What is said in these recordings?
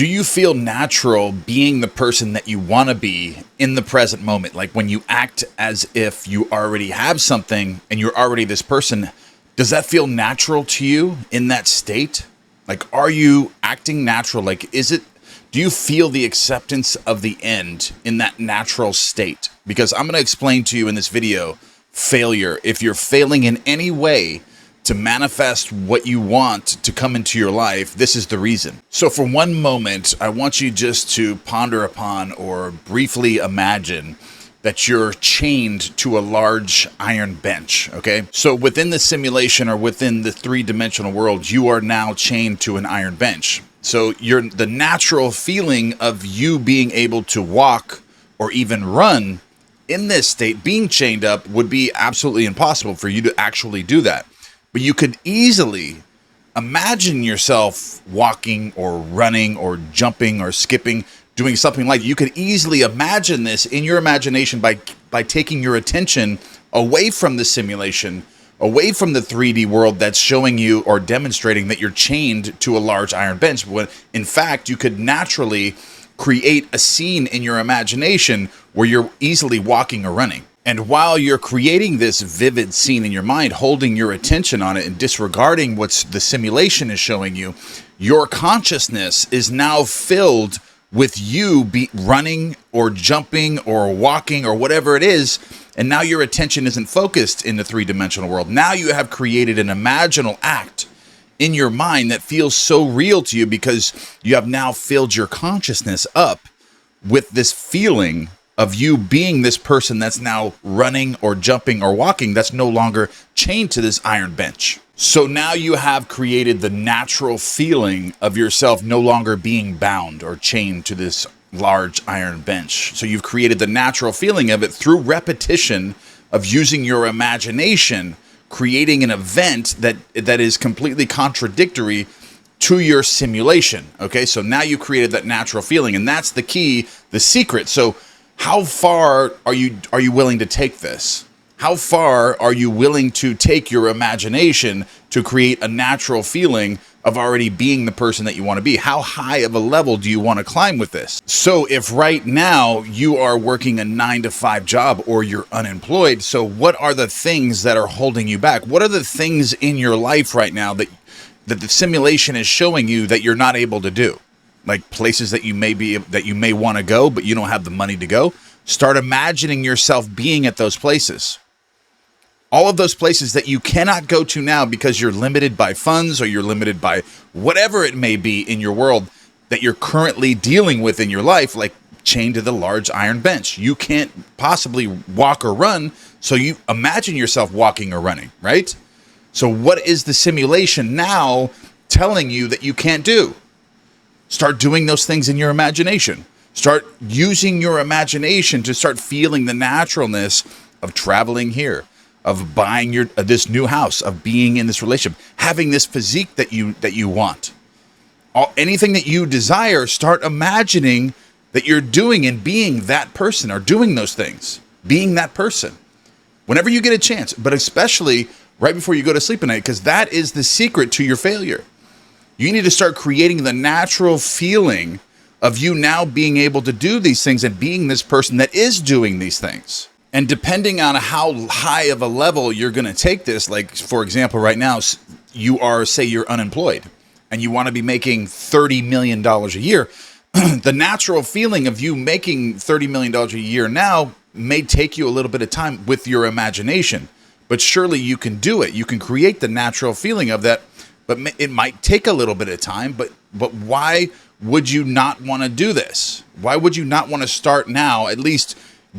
Do you feel natural being the person that you want to be in the present moment? Like when you act as if you already have something and you're already this person, does that feel natural to you in that state? Like, are you acting natural? Like, do you feel the acceptance of the end in that natural state? Because I'm going to explain to you in this video, failure. If you're failing in any way to manifest what you want to come into your life, this is the reason. So for one moment, I want you just to ponder upon or briefly imagine that you're chained to a large iron bench, okay? So within the simulation or within the three-dimensional world, you are now chained to an iron bench. So the natural feeling of you being able to walk or even run in this state, being chained up, would be absolutely impossible for you to actually do that. But you could easily imagine yourself walking or running or jumping or skipping, doing something like you could easily imagine this in your imagination by taking your attention away from the simulation, away from the 3D world that's showing you or demonstrating that you're chained to a large iron bench. When in fact, you could naturally create a scene in your imagination where you're easily walking or running. And while you're creating this vivid scene in your mind, holding your attention on it and disregarding what the simulation is showing you, your consciousness is now filled with you running or jumping or walking or whatever it is. And now your attention isn't focused in the three-dimensional world. Now you have created an imaginal act in your mind that feels so real to you because you have now filled your consciousness up with this feeling of you being this person that's now running or jumping or walking that's no longer chained to this iron bench. So now you have created the natural feeling of yourself no longer being bound or chained to this large iron bench. So you've created the natural feeling of it through repetition of using your imagination, creating an event that is completely contradictory to your simulation. Okay, so now you created that natural feeling, and that's the key, the secret. So how far are you willing to take this? How far are you willing to take your imagination to create a natural feeling of already being the person that you want to be? How high of a level do you want to climb with this? So if right now you are working a 9-to-5 job or you're unemployed, so what are the things that are holding you back? What are the things in your life right now that the simulation is showing you that you're not able to do? Like places that you may want to go, but you don't have the money to go. Start imagining yourself being at those places. All of those places that you cannot go to now because you're limited by funds or you're limited by whatever it may be in your world that you're currently dealing with in your life, like chained to the large iron bench. You can't possibly walk or run, so you imagine yourself walking or running, right? So what is the simulation now telling you that you can't do? Start doing those things in your imagination. Start using your imagination to start feeling the naturalness of traveling here, of buying this new house, of being in this relationship, having this physique that you want. Anything that you desire, start imagining that you're doing and being that person or doing those things, being that person. Whenever you get a chance, but especially right before you go to sleep at night, because that is the secret to your failure. You need to start creating the natural feeling of you now being able to do these things and being this person that is doing these things. And depending on how high of a level you're going to take this, like for example, right now, say you're unemployed and you want to be making $30 million a year. The natural feeling of you making $30 million a year now may take you a little bit of time with your imagination, but surely you can do it. You can create the natural feeling of that. But it might take a little bit of time, but why would you not want to do this? Why would you not want to start now, at least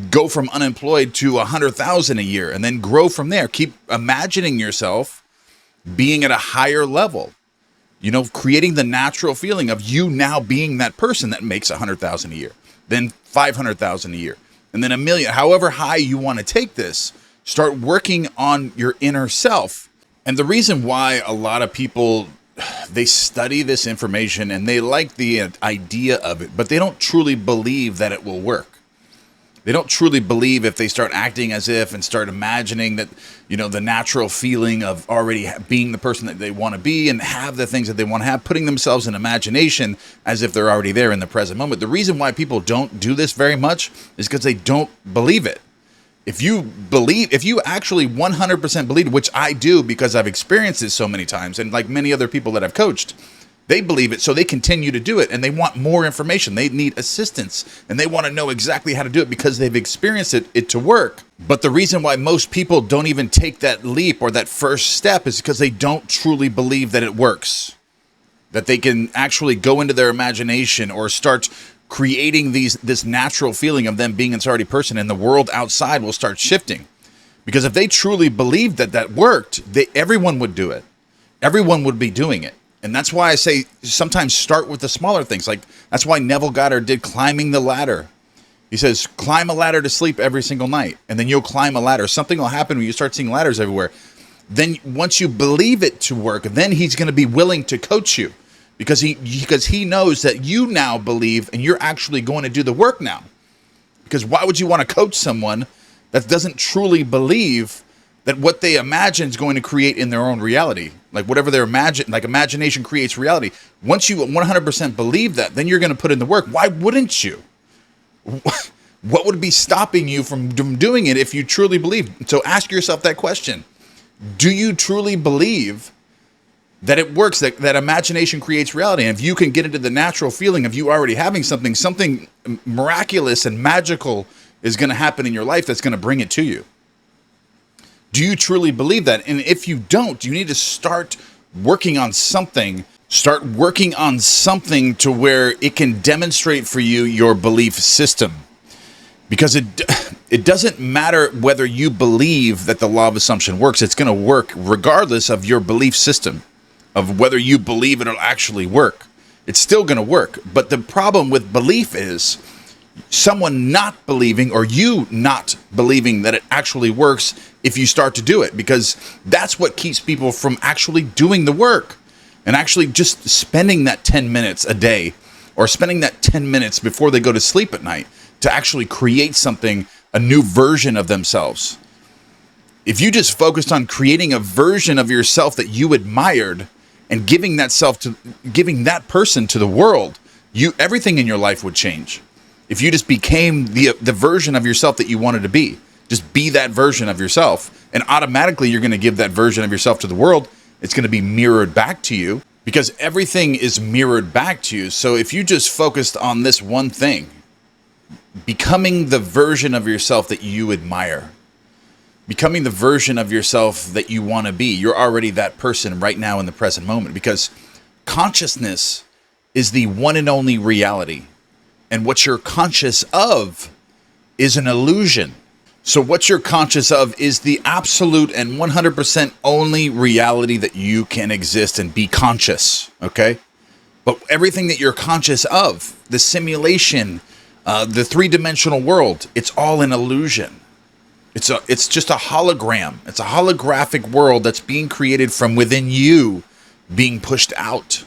go from unemployed to 100,000 a year and then grow from there? Keep imagining yourself being at a higher level, creating the natural feeling of you now being that person that makes 100,000 a year, then 500,000 a year, and then 1 million. However high you want to take this, start working on your inner self. And the reason why a lot of people, they study this information and they like the idea of it, but they don't truly believe that it will work. They don't truly believe if they start acting as if and start imagining that, the natural feeling of already being the person that they want to be and have the things that they want to have, putting themselves in imagination as if they're already there in the present moment. The reason why people don't do this very much is because they don't believe it. If you actually 100% believe it, which I do because I've experienced it so many times, and like many other people that I've coached, they believe it, so they continue to do it, and they want more information. They need assistance, and they want to know exactly how to do it because they've experienced it to work. But the reason why most people don't even take that leap or that first step is because they don't truly believe that it works, that they can actually go into their imagination or start creating this natural feeling of them being an already person, and the world outside will start shifting. Because if they truly believed that worked, everyone would do it. Everyone would be doing it. And that's why I say sometimes start with the smaller things. Like, that's why Neville Goddard did climbing the ladder. He says, climb a ladder to sleep every single night, and then you'll climb a ladder. Something will happen when you start seeing ladders everywhere. Then once you believe it to work, then he's going to be willing to coach you because he knows that you now believe and you're actually going to do the work now. Because why would you want to coach someone that doesn't truly believe that what they imagine is going to create in their own reality? Like whatever they're imagination creates reality. Once you 100% believe that, then you're going to put in the work. Why wouldn't you? What would be stopping you from doing it if you truly believe? So ask yourself that question. Do you truly believe that it works, that imagination creates reality? And if you can get into the natural feeling of you already having something miraculous and magical is going to happen in your life that's going to bring it to you. Do you truly believe that? And if you don't, you need to start working on something. Start working on something to where it can demonstrate for you your belief system. Because it doesn't matter whether you believe that the law of assumption works. It's going to work regardless of your belief system, of whether you believe it'll actually work. It's still going to work. But the problem with belief is someone not believing or you not believing that it actually works if you start to do it, because that's what keeps people from actually doing the work and actually just spending that 10 minutes a day or spending that 10 minutes before they go to sleep at night to actually create something, a new version of themselves. If you just focused on creating a version of yourself that you admired and giving that person to the world, everything in your life would change. If you just became the version of yourself that you wanted to be, just be that version of yourself, and automatically you're going to give that version of yourself to the world. It's going to be mirrored back to you because everything is mirrored back to you. So if you just focused on this one thing, becoming the version of yourself that you admire, becoming the version of yourself that you want to be, you're already that person right now in the present moment, because consciousness is the one and only reality. And what you're conscious of is an illusion. So what you're conscious of is the absolute and 100% only reality that you can exist and be conscious, okay? But everything that you're conscious of, the simulation, the three-dimensional world, it's all an illusion. It's just a hologram. It's a holographic world that's being created from within you, being pushed out.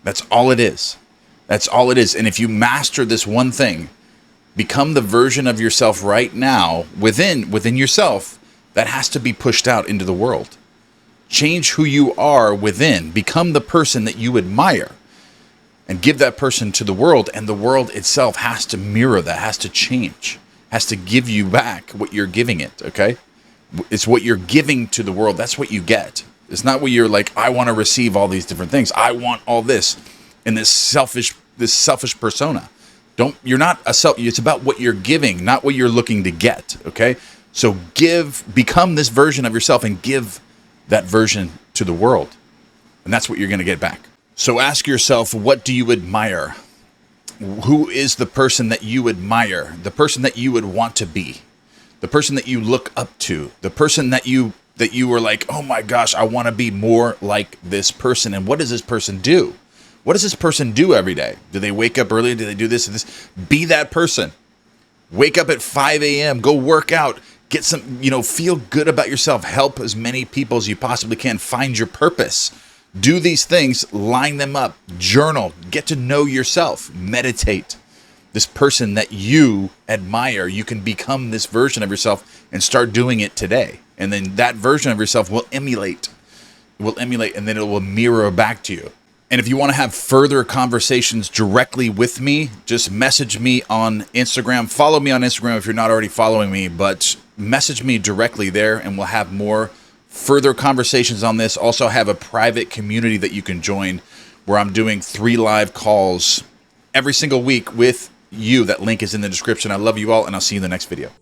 That's all it is. That's all it is. And if you master this one thing, become the version of yourself right now within yourself that has to be pushed out into the world. Change who you are within. Become the person that you admire and give that person to the world. And the world itself has to mirror that, has to change, has to give you back what you're giving it, okay? It's what you're giving to the world. That's what you get. It's not what you're like, I want to receive all these different things. I want all this in this selfish persona. You're not a self. It's about what you're giving, not what you're looking to get. Okay. So become this version of yourself and give that version to the world. And that's what you're going to get back. So ask yourself, what do you admire? Who is the person that you admire? The person that you would want to be? The person that you look up to? The person that you were like, oh my gosh, I want to be more like this person. And what does this person do? What does this person do every day? Do they wake up early? Do they do this and this? Be that person. Wake up at 5 a.m. Go work out. Get some, feel good about yourself. Help as many people as you possibly can. Find your purpose. Do these things. Line them up. Journal. Get to know yourself. Meditate. this person that you admire. You can become this version of yourself and start doing it today. And then that version of yourself will emulate, and then it will mirror back to you. And if you want to have further conversations directly with me, just message me on Instagram. Follow me on Instagram if you're not already following me, but message me directly there and we'll have more further conversations on this. Also have a private community that you can join where I'm doing 3 live calls every single week with you. That link is in the description. I love you all, and I'll see you in the next video.